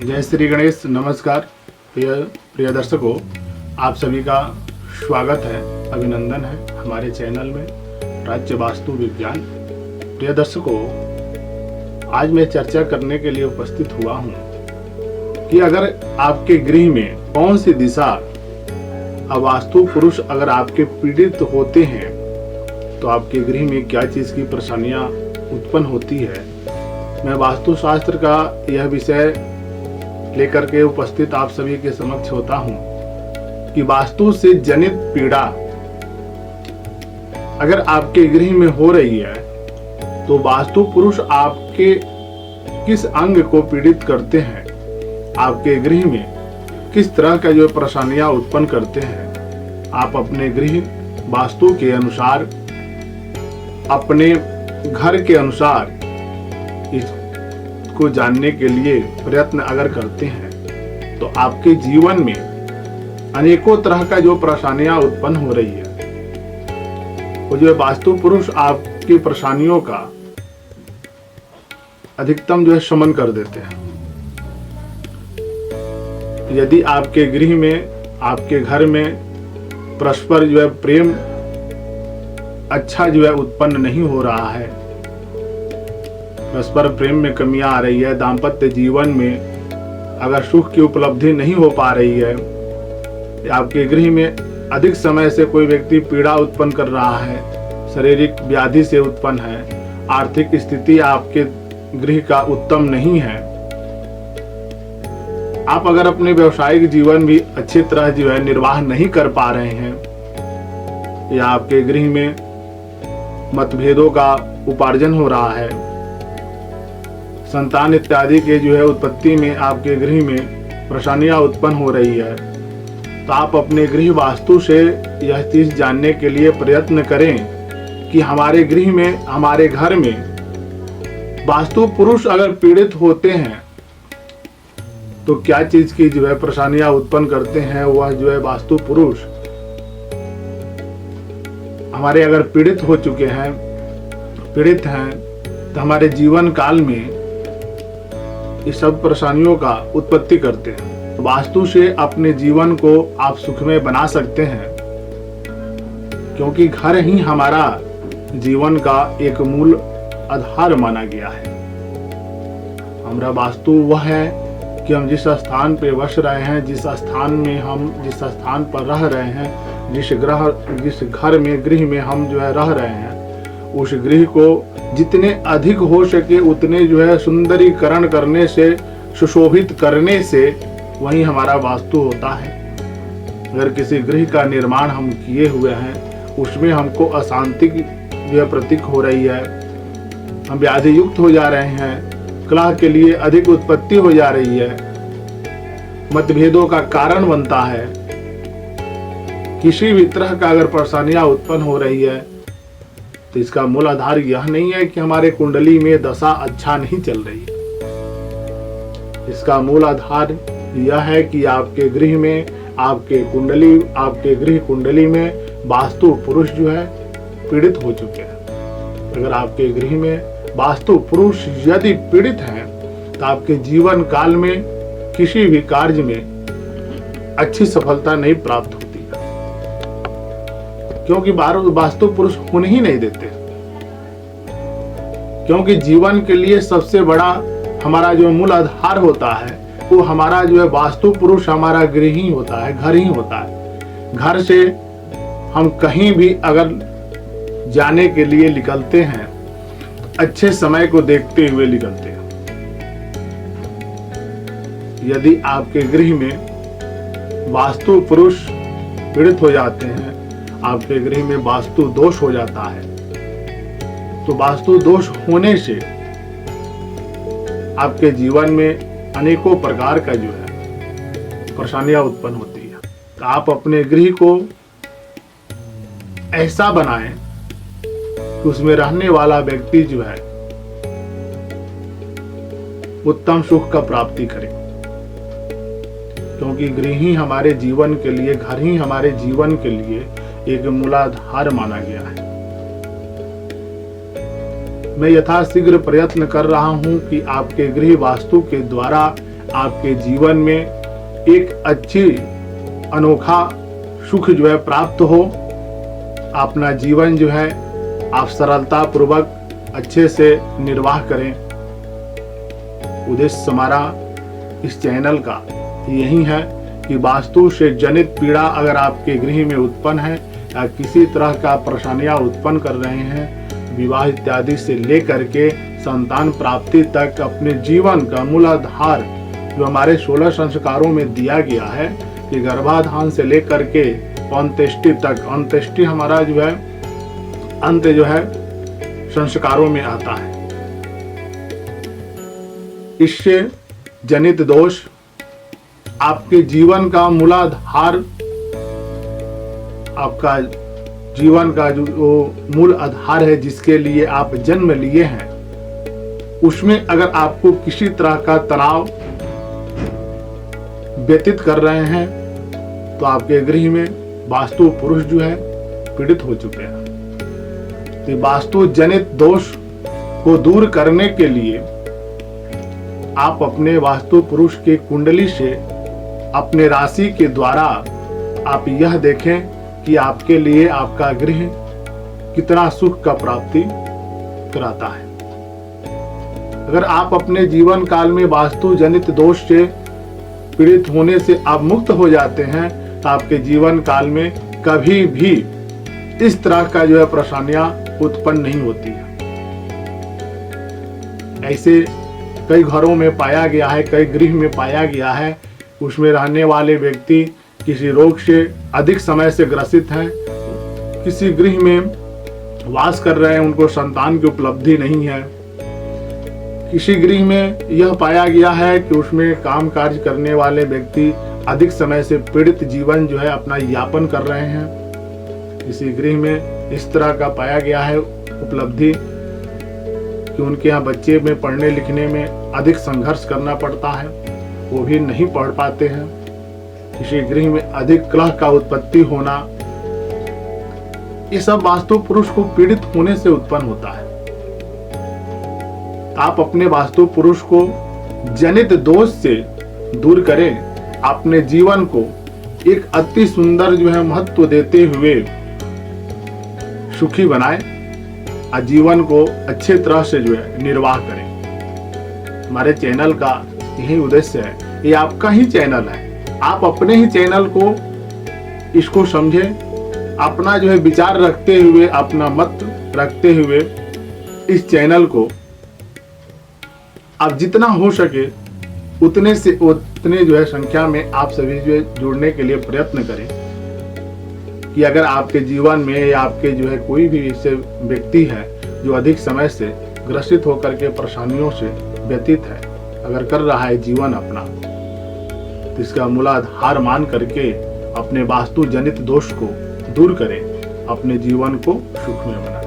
जय श्री गणेश। नमस्कार प्रिय दर्शकों, आप सभी का स्वागत है, अभिनंदन है हमारे चैनल में राज्य वास्तु विज्ञान। प्रिय दर्शकों, आज मैं चर्चा करने के लिए उपस्थित हुआ हूँ कि अगर आपके गृह में कौन सी दिशा अवास्तु पुरुष अगर आपके पीड़ित होते हैं तो आपके गृह में क्या चीज़ की परेशानियाँ उत्पन्न होती है। मैं वास्तुशास्त्र का यह विषय लेकर के उपस्थित आप सभी के समक्ष होता हूं कि वास्तु से जनित पीड़ा अगर आपके गृह में हो रही है तो वास्तु पुरुष आपके किस अंग को पीड़ित करते हैं, आपके गृह में किस तरह का जो परेशानियां उत्पन्न करते हैं। आप अपने गृह वास्तु के अनुसार, अपने घर के अनुसार को जानने के लिए प्रयत्न अगर करते हैं तो आपके जीवन में अनेकों तरह का जो परेशानियां उत्पन्न हो रही है वो जो वास्तु पुरुष आपकी परेशानियों का अधिकतम जो है शमन कर देते हैं। यदि आपके गृह में, आपके घर में परस्पर जो है प्रेम अच्छा जो है उत्पन्न नहीं हो रहा है, परस्पर प्रेम में कमियां आ रही है, दाम्पत्य जीवन में अगर सुख की उपलब्धि नहीं हो पा रही है, आपके गृह में अधिक समय से कोई व्यक्ति पीड़ा उत्पन्न कर रहा है, शारीरिक व्याधि से उत्पन्न है, आर्थिक स्थिति आपके गृह का उत्तम नहीं है, आप अगर अपने व्यवसायिक जीवन भी अच्छी तरह जो है निर्वाह नहीं कर पा रहे हैं, या आपके गृह में मतभेदों का उपार्जन हो रहा है, संतान इत्यादि के जो है उत्पत्ति में आपके गृह में परेशानियां उत्पन्न हो रही है, तो आप अपने गृह वास्तु से यह चीज जानने के लिए प्रयत्न करें कि हमारे गृह में, हमारे घर में वास्तु पुरुष अगर पीड़ित होते हैं तो क्या चीज की जो है परेशानियां उत्पन्न करते हैं। वह जो है वास्तु पुरुष हमारे अगर पीड़ित हो चुके हैं, पीड़ित हैं, तो हमारे जीवन काल में इस सब परेशानियों का उत्पत्ति करते हैं। वास्तु से अपने जीवन को आप सुखमय बना सकते हैं, क्योंकि घर ही हमारा जीवन का एक मूल आधार माना गया है। हमारा वास्तु वह है कि हम जिस स्थान पे बस रहे हैं, जिस स्थान में हम जिस स्थान पर रह रहे हैं, जिस घर में, गृह में हम जो है रह रहे हैं, उस गृह को जितने अधिक हो सके उतने जो है सुंदरीकरण करने से, सुशोभित करने से वही हमारा वास्तु होता है। अगर किसी गृह का निर्माण हम किए हुए हैं, उसमें हमको अशांति जो है प्रतीक हो रही है, हम व्याधि युक्त हो जा रहे हैं, कलह के लिए अधिक उत्पत्ति हो जा रही है, मतभेदों का कारण बनता है, किसी भी तरह का अगर परेशानियां उत्पन्न हो रही है, तो इसका मूल आधार यह नहीं है कि हमारे कुंडली में दशा अच्छा नहीं चल रही है। इसका मूल आधार यह है कि आपके गृह में, आपके गृह कुंडली में वास्तु पुरुष जो है पीड़ित हो चुके हैं। अगर आपके गृह में वास्तु पुरुष यदि पीड़ित हैं तो आपके जीवन काल में किसी भी कार्य में अच्छी सफलता नहीं प्राप्त होती, क्योंकि वास्तु पुरुष होने ही नहीं देते। क्योंकि जीवन के लिए सबसे बड़ा हमारा जो मूल आधार होता है वो हमारा जो है वास्तु पुरुष हमारा गृह ही होता है, घर ही होता है। घर से हम कहीं भी अगर जाने के लिए निकलते हैं, अच्छे समय को देखते हुए निकलते हैं। यदि आपके गृह में वास्तु पुरुष पीड़ित हो जाते हैं, आपके गृह में वास्तु दोष हो जाता है, तो वास्तु दोष होने से आपके जीवन में अनेकों प्रकार का जो है परेशानियां उत्पन्न होती है। तो आप अपने गृह को ऐसा बनाएं कि उसमें रहने वाला व्यक्ति जो है उत्तम सुख का प्राप्ति करे, क्योंकि गृह ही हमारे जीवन के लिए, घर ही हमारे जीवन के लिए एक मूलाधार माना गया है। मैं यथाशीघ्र प्रयत्न कर रहा हूं कि आपके गृह वास्तु के द्वारा आपके जीवन में एक अच्छी अनोखा सुख जो है प्राप्त हो, अपना जीवन जो है आप सरलता पूर्वक अच्छे से निर्वाह करें। उद्देश्य हमारा इस चैनल का यही है कि वास्तु से जनित पीड़ा अगर आपके गृह में उत्पन्न है या किसी तरह का परेशानियां उत्पन्न कर रहे हैं, विवाह इत्यादि से लेकर के संतान प्राप्ति तक, अपने जीवन का मूल आधार जो हमारे 16 संस्कारों में दिया गया है कि गर्भाधान से लेकर के अंत्येष्टि तक, अंत्येष्टि हमारा जो है अंत जो है संस्कारों में आता है। इससे जनित दोष आपके जीवन का मूलाधार, आपका जीवन का जो मूल आधार है जिसके लिए आप जन्म लिए हैं, उसमें अगर आपको किसी तरह का तनाव व्यतीत कर रहे हैं तो आपके गृह में वास्तु पुरुष जो है पीड़ित हो चुके हैं। तो वास्तु जनित दोष को दूर करने के लिए आप अपने वास्तु पुरुष के कुंडली से अपने राशि के द्वारा आप यह देखें कि आपके लिए आपका गृह कितना सुख का प्राप्ति कराता है। अगर आप अपने जीवन काल में वास्तु जनित दोष से पीड़ित होने से आप मुक्त हो जाते हैं तो आपके जीवन काल में कभी भी इस तरह का जो है परेशानियां उत्पन्न नहीं होती है। ऐसे कई घरों में पाया गया है, कई गृह में पाया गया है, उसमें रहने वाले व्यक्ति किसी रोग से अधिक समय से ग्रसित हैं, किसी गृह में वास कर रहे हैं, उनको संतान की उपलब्धि नहीं है। किसी गृह में यह पाया गया है कि उसमें काम कार्य करने वाले व्यक्ति अधिक समय से पीड़ित जीवन जो है अपना यापन कर रहे हैं। किसी गृह में इस तरह का पाया गया है उपलब्धि कि उनके यहाँ बच्चे में पढ़ने लिखने में अधिक संघर्ष करना पड़ता है, वो भी नहीं पढ़ पाते हैं। किसी गृह में अधिक कलह का उत्पत्ति होना, ये सब वास्तु पुरुष को पीड़ित होने से उत्पन्न होता है। आप अपने वास्तु पुरुष को जनित दोष से दूर करें, अपने जीवन को एक अति सुंदर जो है महत्व देते हुए सुखी बनाएं और जीवन को अच्छे तरह से जो है निर्वाह करें। हमारे चैनल का यही उद्देश्य है, ये आपका ही चैनल है, आप अपने ही चैनल को इसको समझें, अपना जो है विचार रखते हुए, अपना मत रखते हुए इस चैनल को आप जितना हो सके उतने जो है संख्या में आप सभी जो है जुड़ने के लिए प्रयत्न करें कि अगर आपके जीवन में या आपके जो है कोई भी ऐसे व्यक्ति है जो अधिक समय से ग्रसित होकर के परेशानियों से व्यतीत है, अगर कर रहा है जीवन अपना, तो इसका मूलाधार मान करके अपने वास्तु जनित दोष को दूर करें, अपने जीवन को सुखमय बनाएं।